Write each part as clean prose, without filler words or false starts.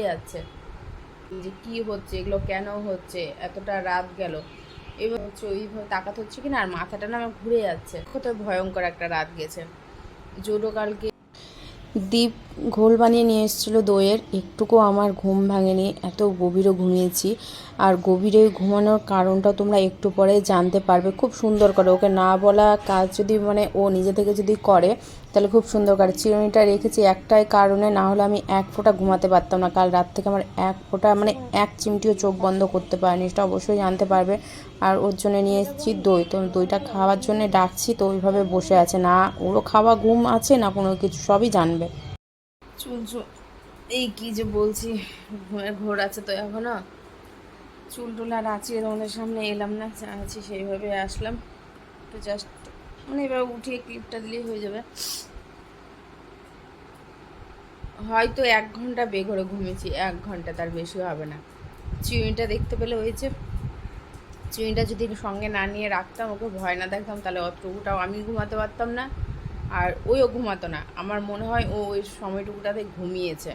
ঘুরে যাচ্ছে যে কি হচ্ছে, এগুলো কেন হচ্ছে, এতটা রাত গেল। এবার হচ্ছে ওইভাবে তাকাতে হচ্ছে কিনা, আর মাথাটা না আমার ঘুরে যাচ্ছে। কত ভয়ঙ্কর একটা রাত গেছে। জোরও কালকে দীপ ঘোল বানিয়ে নিয়ে এসেছিলো দইয়ের, একটুকু আমার ঘুম ভাঙেনি, এত গভীরও ঘুমিয়েছি। আর গভীরে ঘুমানোর কারণটা তোমরা একটু পরে জানতে পারবে। খুব সুন্দর করে, ওকে না বলা কাজ যদি মানে ও নিজে থেকে যদি করে তাহলে খুব সুন্দর করে। চিরুনিটা রেখেছি একটাই কারণে, না হলে আমি এক ফোঁটা ঘুমাতে পারতাম না। কাল রাত থেকে আমার এক ফোঁটা মানে এক চিমটিও চোখ বন্ধ করতে পারিনি, সেটা অবশ্যই জানতে পারবে। আর ওর জন্য নিয়ে এসেছি দই, তো দইটা খাওয়ার জন্য ডাকছি, তো ওইভাবে বসে আছে, না ওরও খাওয়া ঘুম আছে না কোনো কিছু, সবই জানবে। চুল এই কি যে বলছি, ঘুমের ঘোর আছে তো এখনো। চুল টুল আর আঁচিয়ে তোমাদের সামনে এলাম না, আছি সেইভাবে আসলাম। তো জাস্ট মানে এবার উঠিয়ে ক্লিপটা দিলেই হয়ে যাবে। হয়তো 1 ঘন্টা বেঘরে ঘুমিয়েছি, 1 ঘন্টা, তার বেশি হবে না। চিউনিটা দেখতে পেলে হয়েছে। চিউনিটা যদি সঙ্গে না নিয়ে রাখতাম, ওকে ভয় না দেখতাম, তাহলে অতটুকুটাও আমি ঘুমাতে পারতাম না, আর ওইও ঘুমাতো না। আমার মনে হয় ও ওই সময়টুকুটাতে ঘুমিয়েছে।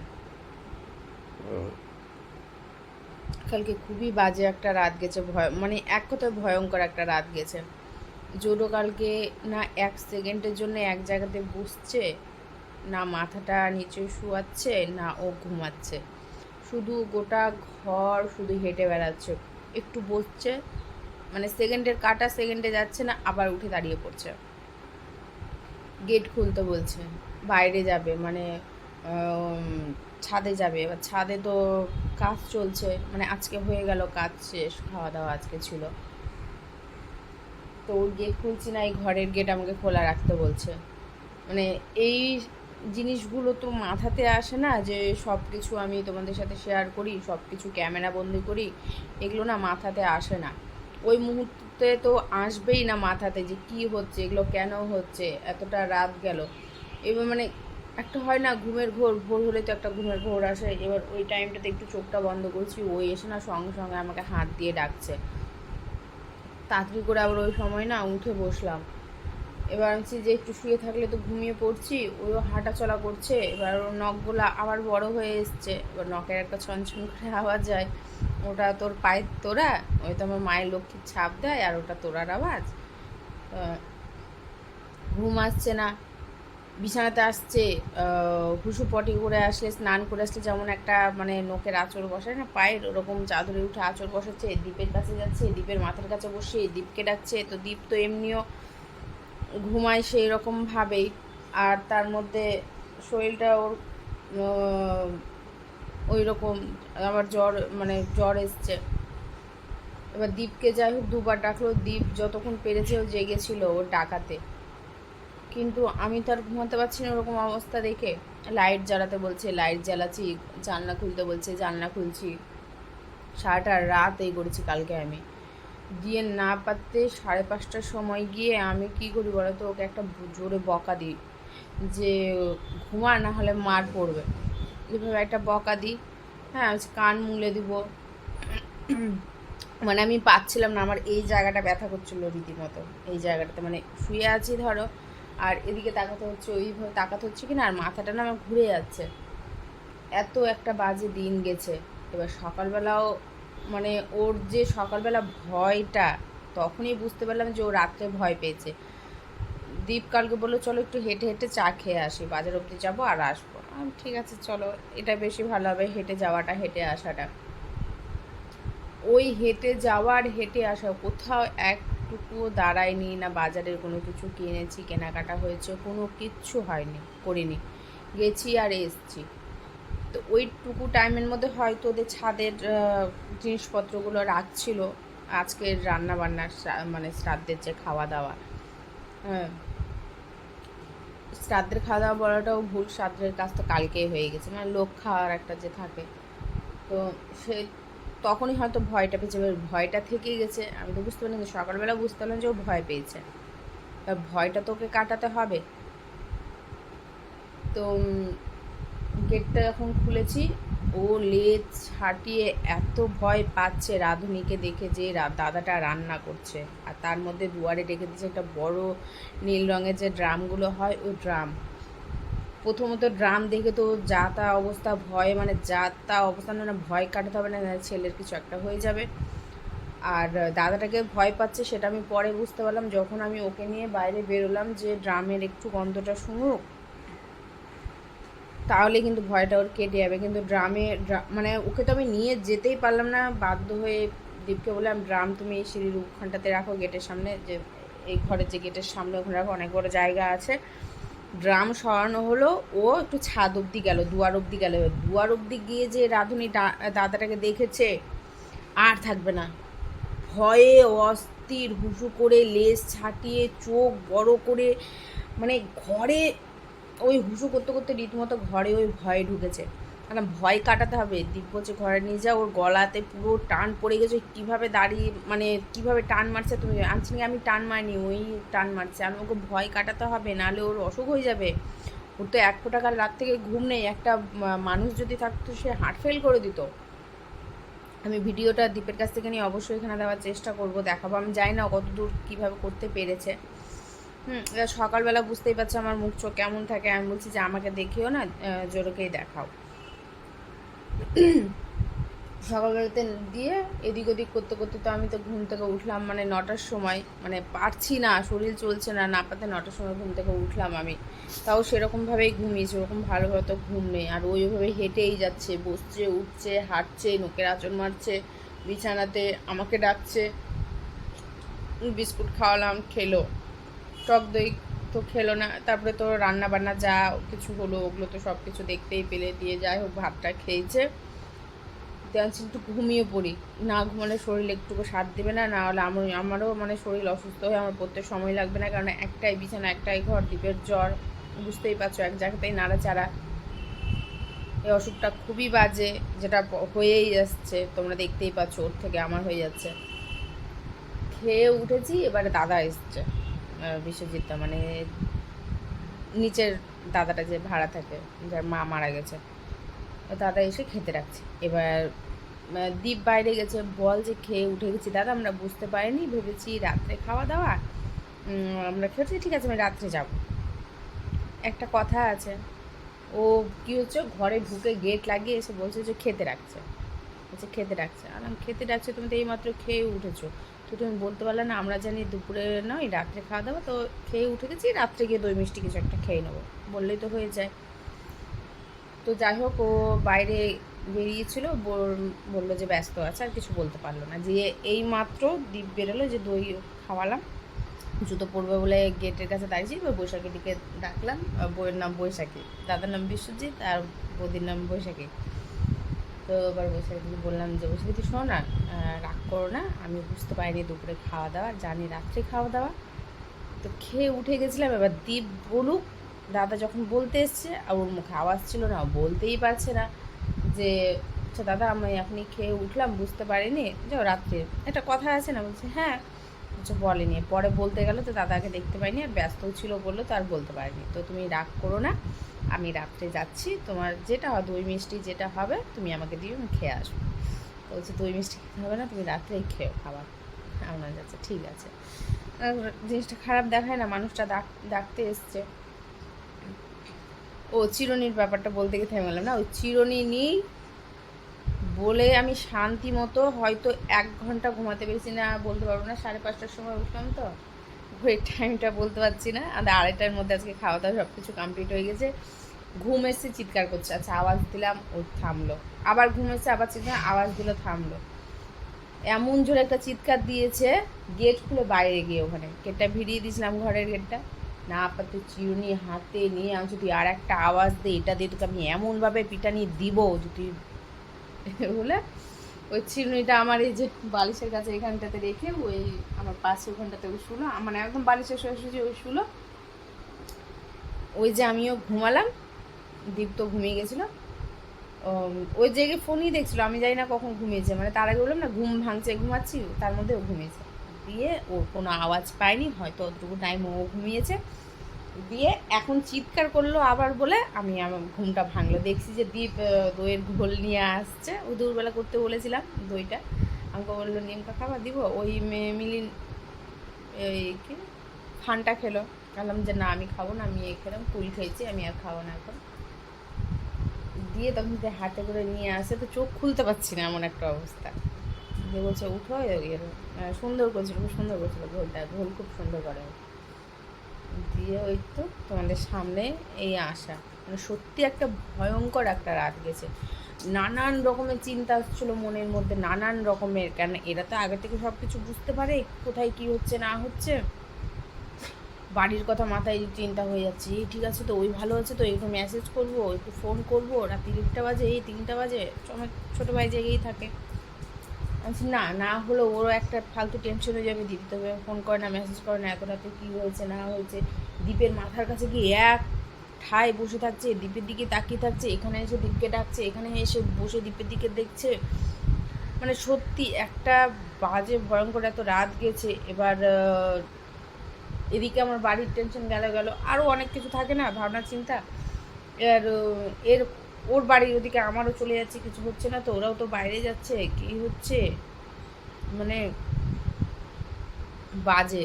কালকে খুবই বাজে একটা রাত গেছে, মানে এক কথায় ভয়ঙ্কর একটা রাত গেছে। জোরও কালকে না 1 সেকেন্ডের জন্য এক জায়গাতে বসছে, না মাথাটা নিচে শুয়াচ্ছে, না ও ঘুমাচ্ছে। শুধু গোটা ঘর শুধু হেঁটে বেড়াচ্ছে, একটু বসছে, মানে সেকেন্ডের কাটা সেকেন্ডে যাচ্ছে না, আবার উঠে দাঁড়িয়ে পড়ছে। গেট খুলতে বলছে, বাইরে যাবে, মানে ছাদে যাবে। এবার ছাদে তো কাজ চলছে, মানে আজকে হয়ে গেল কাজ শেষ, খাওয়া দাওয়া আজকে ছিল। তো ওর গেট খুলছি না, এই ঘরের গেট আমাকে খোলা রাখতে বলছে। মানে এই জিনিসগুলো তো মাথাতে আসে না, যে সব কিছু আমি তোমাদের সাথে শেয়ার করি, সব কিছু ক্যামেরা বন্দি করি, এগুলো না মাথাতে আসে না। ওই মুহূর্তে তো আসবেই না মাথাতে, যে কি হচ্ছে, এগুলো কেন হচ্ছে, এতটা রাত গেল। এবার মানে একটা হয় না ঘুমের ঘোর, ভোর হলে তো একটা ঘুমের ঘোর আসে। এবার ওই টাইমটাতে একটু চোখটা বন্ধ করছি, ওই এসে না সঙ্গে সঙ্গে আমাকে হাত দিয়ে ডাকছে। তাড়াতাড়ি করে আবার ওই সময় না উঠে বসলাম। এবার আমি যে একটু শুয়ে থাকলে তো ঘুমিয়ে পড়ছি, ওইও হাঁটা চলা করছে। এবার ওর নখগুলো আবার বড় হয়ে এসছে, এবার নখের একটা ছনছন করে আওয়াজ হয়, ওটা তোর পায়ের তোরা, ওই তো আমার মায়ের লক্ষ্মীর ছাপ দেয়, আর ওটা তোরার আওয়াজ। ঘুম আসছে না, বিছানাতে আসছে। হুসু পটি করে আসলে, স্নান করে আসলে যেমন একটা মানে নখের আঁচড় বসায় না পায়ের, ওরকম চাদরে উঠে আঁচড় বসাচ্ছে। দ্বীপের কাছে যাচ্ছে, দ্বীপের মাথার কাছে বসে দ্বীপকে ডাকছে। তো দ্বীপ তো এমনিও ঘুমায় সেই রকমভাবেই, আর তার মধ্যে শরীরটা ওর ওই রকম, আবার জ্বর, মানে জ্বর এসছে। এবার দ্বীপকে যাই হোক দুবার ডাকলো, দ্বীপ যতক্ষণ পেরেছে ও জেগেছিল ওর ডাকাতে, কিন্তু আমি তো আর ঘুমাতে পারছি না ওরকম অবস্থা দেখে। লাইট জ্বালাতে বলছে, লাইট জ্বালাচ্ছি, জানলা খুলতে বলছে, জানলা খুলছি। সারাটা রাত এই করেছি কালকে আমি। দিয়ে না পারতে 5:30টার সময় গিয়ে আমি কি করি বলো তো, ওকে একটা জোরে বকা দিই, যে ঘুমা, না হলে মার পড়বে, এভাবে একটা বকা দিই। হ্যাঁ, কান মুলে দিব। মানে আমি পাচ্ছিলাম না, আমার এই জায়গাটা ব্যথা করছিলো রীতিমতো। এই জায়গাটাতে মানে শুয়ে আছি ধরো, আর এদিকে তাকাতে হচ্ছে, ওইভাবে তাকাতে হচ্ছে কিনা, আর মাথাটা না আমার ঘুরে যাচ্ছে। এত একটা বাজে দিন গেছে। এবার সকালবেলাও মানে ওর যে সকালবেলা ভয়টা, তখনই বুঝতে পারলাম যে ও রাত্রে ভয় পেয়েছে। দীপ কালকে বললো চলো একটু হেঁটে হেঁটে চা খেয়ে আসি, বাজার অবধি যাবো আর আসবো। ঠিক আছে চলো, এটা বেশি ভালো হবে, হেঁটে যাওয়াটা, হেঁটে আসাটা। ওই হেঁটে যাওয়ার হেঁটে আসা, কোথাও একটুকুও দাঁড়ায়নি, না বাজারের কোনো কিছু কিনেছি, কেনাকাটা হয়েছে, কোনো কিচ্ছু হয়নি, করিনি, গেছি আর এসছি। তো ওইটুকু টাইমের মধ্যে হয়তো ওদের ছাদের জিনিসপত্রগুলো রাখছিল আজকের রান্না বান্নার, মানে শ্রাদ্ধের যে খাওয়া দাওয়া। হ্যাঁ, শ্রাদ্ধের খাওয়া দাওয়া বলাটাও ভুল, শ্রাদ্ধের কাজ তো কালকেই হয়ে গেছে, মানে লোক খাওয়ার একটা যে থাকে। তো সে তখনই হয়তো ভয়টা পেয়েছে, এবার ভয়টা থেকেই গেছে। আমি তো বুঝতে পারলাম যে সকালবেলা বুঝতে পারলাম যে ও ভয় পেয়েছে, এবার ভয়টা তোকে কাটাতে হবে। তো গেটটা যখন খুলেছি, ও লেজ ছাটিয়ে এত ভয় পাচ্ছে রাঁধুনিকে দেখে, যে দাদাটা রান্না করছে, আর তার মধ্যে দুয়ারে রেখে দিচ্ছে একটা বড় নীল রঙের যে ড্রামগুলো হয়, ওই ড্রাম। প্রথমত ড্রাম দেখে তো যা তা অবস্থা, ভয় মানে যা তা অবস্থা, না ভয় কাটাতে হবে না, ছেলের কিছু একটা হয়ে যাবে। আর দাদাটাকে ভয় পাচ্ছে সেটা আমি পরে বুঝতে পারলাম যখন আমি ওকে নিয়ে বাইরে বেরোলাম, যে ড্রামের একটু গন্ধটা শুনুক তাহলে কিন্তু ভয়টা ওর কেটে যাবে। কিন্তু মানে ওকে তো আমি নিয়ে যেতেই পারলাম না, বাধ্য হয়ে দীপকে বললাম ড্রাম তুমি এই সিঁড়ির ওখানটাতে রাখো, গেটের সামনে, যে এই ঘরের যে গেটের সামনে ওখানে রাখো, অনেক বড় জায়গা আছে। ড্রাম সরানো হলো, ও একটু ছাদ অবধি গেল, দুয়ার অবধি গেল। দুয়ার অবধি গিয়ে যে রাঁধুনি দাদাটাকে দেখেছে আর থাকবে না, ভয়ে অস্থির, হুসু করে লেজ ছাটিয়ে চোখ বড় করে, মানে ঘরে ওই হুসু করতে করতে রীতিমতো ঘরে ওই ভয়ে ঢুকেছে। মানে ভয় কাটাতে হবে। দীপ বলছে ঘরে নিয়ে যা, ওর গলাতে পুরো টান পড়ে গেছে, কীভাবে দাঁড়িয়ে মানে কীভাবে টান মারছে, তুমি আনছি আমি টান মারিনি, ওই টান মারছে। আমি ওকে ভয় কাটাতে হবে, নাহলে ওর অসুখ হয়ে যাবে। ওর তো এক ফোঁটা কাল রাত থেকে ঘুম নেই। একটা মানুষ যদি থাকতো সে হার্ট ফেল করে দিত। আমি ভিডিওটা দীপের কাছ থেকে নিয়ে অবশ্যই এখানে দেওয়ার চেষ্টা করব, দেখাবো। আমি জানি না কত দূর কীভাবে করতে পেরেছে। সকালবেলা বুঝতেই পারছো আমার মুখ চোখ কেমন থাকে। আমি বলছি যে আমাকে দেখিও না, জোরকেই দেখাও। সকালবেলাতে দিয়ে এদিক ওদিক করতে করতে তো আমি তো ঘুম থেকে উঠলাম মানে 9টার সময়, মানে পারছি না, শরীর চলছে না, না পাতে 9টার সময় ঘুম থেকে উঠলাম আমি। তাও সেরকমভাবেই ঘুমিয়েছি, ওরকম ভালোভাবে তো ঘুম নেই। আর ওইভাবে হেঁটেই যাচ্ছে, বসছে, উঠছে, হাঁটছে, নোকের আঁচড় মারছে, বিছানাতে আমাকে ডাকছে। বিস্কুট খাওয়ালাম, খেলো। টক দই তো খেলো না। তারপরে তো রান্না বান্না যা কিছু হলো ওগুলো তো সব কিছু দেখতেই পেলে, দিয়ে যাই হোক ভাতটা খেয়েছে। দেখছি একটু ঘুমিয়ে পড়ি, না ঘুমালে শরীর একটুকু সাথ দেবে না, না হলে আমারও মানে শরীর অসুস্থ হয়ে আমার পড়তে সময় লাগবে না। কারণ একটাই বিছানা, একটাই ঘর, দ্বীপের জ্বর, বুঝতেই পারছো, এক জায়গাতেই নাড়াচাড়া। এই অসুখটা খুবই বাজে, যেটা হয়েই যাচ্ছে, তোমরা দেখতেই পাচ্ছ, ওর থেকে আমার হয়ে যাচ্ছে। খেয়ে উঠেছি, এবারে দাদা এসছে, বিশ্বজিৎটা মানে নিচের দাদাটা যে ভাড়া থাকে, যার মা মারা গেছে, দাদা এসে খেতে রাখছে। এবার দীপ বাইরে গেছে, বল যে খেয়ে উঠে গেছি দাদা, আমরা বুঝতে পারিনি, ভেবেছি রাত্রে খাওয়া দাওয়া, আমরা খেয়েছি, ঠিক আছে আমি রাত্রে যাব। একটা কথা আছে, ও কী হচ্ছে, ঘরে ঢুকে গেট লাগিয়ে এসে বলছে যে খেতে রাখছে, বলছে খেতে রাখছে। আর আমি খেতে রাখছে, তুমি তো এইমাত্র খেয়ে উঠেছো, তো তুমি বলতে পারলে না আমরা জানি দুপুরে নয় রাত্রে খাওয়া দাওয়া, তো খেয়ে উঠে গেছি, রাত্রে গিয়ে দই মিষ্টি কিছু একটা খেয়ে নেবো, বললেই তো হয়ে যায়। তো যাই হোক, ও বাইরে বেরিয়েছিল, বললো যে ব্যস্ত আছে, আর কিছু বলতে পারলো না। যে এই মাত্র দীপ বেরোলো, যে দই খাওয়ালাম, জুতো পরবে বলে গেটের কাছে দাঁড়িয়েছি। এবার বৈশাখীটিকে ডাকলাম, বইয়ের নাম বৈশাখী, দাদার নাম বিশ্বজিৎ, আর বৌদির নাম বৈশাখী। তো এবার বৈশাখীকে বললাম যে বৈশাখী তুই শোনো না, রাগ করো না, আমি বুঝতে পারিনি দুপুরে খাওয়া দাওয়া, জানি রাত্রে খাওয়া দাওয়া, তো খেয়ে উঠে গেছিলাম। এবার দীপ বলুক, দাদা যখন বলতে এসছে, আর ওর মুখে আওয়াজ ছিল না, বলতেই পারছে না যে আচ্ছা দাদা আমি এখনই খেয়ে উঠলাম, বুঝতে পারিনি, যাও রাত্রে একটা কথা আছে না, বলছে হ্যাঁ, আচ্ছা বলেনি। পরে বলতে গেল তো দাদাকে দেখতে পাইনি, আর ব্যস্তও ছিল বললো, তো আর বলতে পারিনি। তো তুমি রাগ করো না, আমি রাত্রে যাচ্ছি, তোমার যেটা হয় দই মিষ্টি যেটা হবে তুমি আমাকে দিও, আমি খেয়ে আসবো। তো বলছে দই মিষ্টি খেতে হবে না, তুমি রাত্রেই খেও খাবার। আপনার যাচ্ছে ঠিক আছে। জিনিসটা খারাপ দেখায় না, মানুষটা ডাকতে এসছে। ও চিরুনির ব্যাপারটা বলতে গিয়ে থেমে গেলাম না, ওই চিরুনি নিই বলে আমি শান্তি মতো হয়তো 1 ঘন্টা ঘুমাতে পেরেছি না, বলতে পারবো না। 5:30টার সময় উঠলাম, তো ওই টাইমটা বলতে পারছি না। আর 2:30টার মধ্যে আজকে খাওয়া দাওয়া সব কিছু কমপ্লিট হয়ে গেছে। ঘুম এসে চিৎকার করছে, আচ্ছা আওয়াজ দিলাম, ও থামলো, আবার ঘুম এসে আবার চিৎকার, আওয়াজ দিল, থামলো। এমন জোরে একটা চিৎকার দিয়েছে, গেট খুলে বাইরে গিয়ে, ওখানে গেটটা ভিড়িয়ে দিয়েছিলাম, ঘরের গেটটা, না আপাতত চিরুনি হাতে নিয়ে আমি যদি আর একটা আওয়াজ দিই, এটা দিয়ে তোকে আমি এমনভাবে পিটানি দিব যে তুই বলে, ওই চিরুনিটা আমার এই যে বালিশের কাছে এখানটাতে রেখে, ওই আমার পাশে ওখানটাতে ওই শুলো, মানে একদম বালিশের সোজাসুজি ওই শুলো। ওই যে আমিও ঘুমালাম, দীপ তো ঘুমিয়ে গেছিলো, ওই জায়গায় ফোনই দেখছিলো, আমি জানি না কখন ঘুমিয়েছে, মানে তার আগে বললাম না ঘুম ভাঙছে, ঘুমাচ্ছি, তার মধ্যে ও ঘুমিয়েছে। দিয়ে ওর কোনো আওয়াজ পায়নি, হয়তো অতটুকু টাইম ও ঘুমিয়েছে। দিয়ে এখন চিৎকার করলো আবার বলে আমি আমার ঘুমটা ভাঙলো। দেখছি যে দীপ দইয়ের ঘোল নিয়ে আসছে, ওই দুপুরবেলা করতে বলেছিলাম দইটা, আমাকে বললো নিমকা খাবার দিব, ওই মিলিন এই কি ফানটা খেলো, বললাম যে না আমি খাবো না, আমি খেলাম, কুল খেয়েছি, আমি আর খাবো না এখন। দিয়ে তখন যে হাতে করে নিয়ে আসে, তো চোখ খুলতে পারছি না, এমন একটা অবস্থা। দিয়ে বলছে উঠো, সুন্দর করছিল, খুব সুন্দর করছিল ঘোলটা, ঘোল খুব সুন্দর করে। দিয়ে ওই তো তোমাদের সামনে এই আসা, মানে সত্যি একটা ভয়ঙ্কর একটা রাত গেছে। নানান রকমের চিন্তা আসছিলো মনের মধ্যে, নানান রকমের, কেন এরা তো আগে থেকে সব কিছু বুঝতে পারে কোথায় কি হচ্ছে না হচ্ছে। বাড়ির কথা মাথায় চিন্তা হয়ে যাচ্ছে, এই ঠিক আছে তো, ওই ভালো আছে তো, একটু মেসেজ করবো, একটু ফোন করবো, রাত 3টা বাজে, এই 3টা বাজে, আমার ছোটো ভাই জেগেই থাকে। আচ্ছা না, না হলেও ওরও একটা ফালতু টেনশন হয়ে যাবে, দিদি তো ফোন করে না, মেসেজ করে না, এত রাতে কী হয়েছে না হয়েছে। দ্বীপের মাথার কাছে গিয়ে এক ঠায় বসে থাকছে, দ্বীপের দিকে তাকিয়ে থাকছে, এখানে এসে দ্বীপকে ডাকছে, এখানে এসে বসে দ্বীপের দিকে দেখছে। মানে সত্যি একটা বাজে ভয়ঙ্কর এত রাত গেছে। এবার এদিকে আমার বাড়ির টেনশন গেল গেল, আরও অনেক কিছু থাকে না ভাবনা চিন্তা। আর এর ওর বাড়ির ওদিকে আমারও চলে যাচ্ছে, কিছু হচ্ছে না তো, ওরাও তো বাইরে যাচ্ছে, কী হচ্ছে, মানে বাজে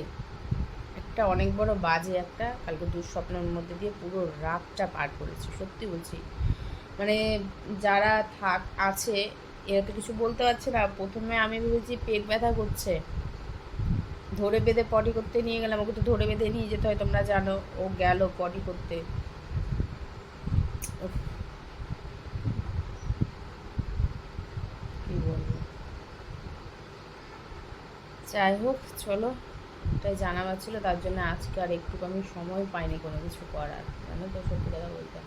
একটা, অনেক বড় বাজে একটা কালকে দুঃস্বপ্নের মধ্যে দিয়ে পুরো রাতটা পার করেছি, সত্যি বলছি। মানে যারা আছে এরা তো কিছু বলতে পারছে না। প্রথমে আমি ভেবেছি পেট ব্যথা করছে, ধরে বেঁধে পটি করতে নিয়ে গেলাম, ওকে তো ধরে বেঁধে নিয়ে যেতে হয়, তোমরা জানো। ও গেল পটি করতে। কি বলবো, যাই হোক চলো, এটাই জানাবার ছিল, তার জন্য আজকে আর একটু আমি সময় পাইনি কোনো কিছু করার, জানো তো, সত্যি কথা বলতে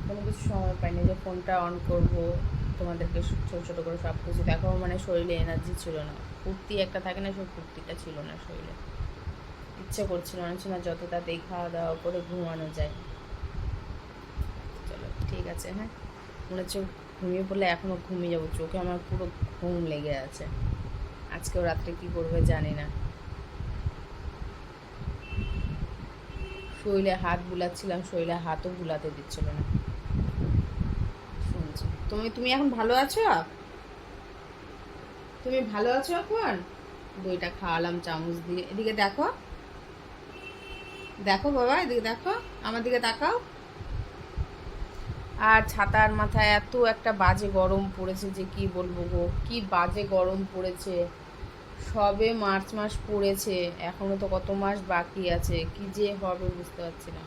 কোনো কিছু সময় পাইনি যে ফোনটা অন করবো, তোমাদেরকে ছোটো ছোটো করে সব কিছু দেখো। মানে শরীরে এনার্জি ছিল না, ফুর্তি একটা থাকে না, সেই ফুর্তিটা ছিল না শরীরে, ইচ্ছে করছিল না যত তাড়াতাড়ি খাওয়া দাওয়া করে ঘুমানো যায়। চলো ঠিক আছে, হ্যাঁ, মনে হচ্ছে ঘুমিয়ে পড়লে এখনও ঘুমিয়ে যাবো, চোখে আমার পুরো ঘুম লেগে আছে। আজকেও রাত্রে কী করবে জানি না। শরীরে হাত বুলাচ্ছিলাম, শরীরে হাতও বুলাতে দিচ্ছিল না। শুনছি তুমি, তুমি এখন ভালো আছো? তুমি ভালো আছো এখন? দইটা খাওয়ালাম চামচ দিয়ে, এদিকে দেখো, দেখো বাবা, এদিকে দেখো, আমার দিকে তাকাও। আর ছাতার মাথায় এত একটা বাজে গরম পড়েছে যে কি বলবো গো, কি বাজে গরম পড়েছে। সবে মার্চ মাস পড়েছে, এখনো তো কত মাস বাকি আছে, কি যে হবে বুঝতে পারছি না।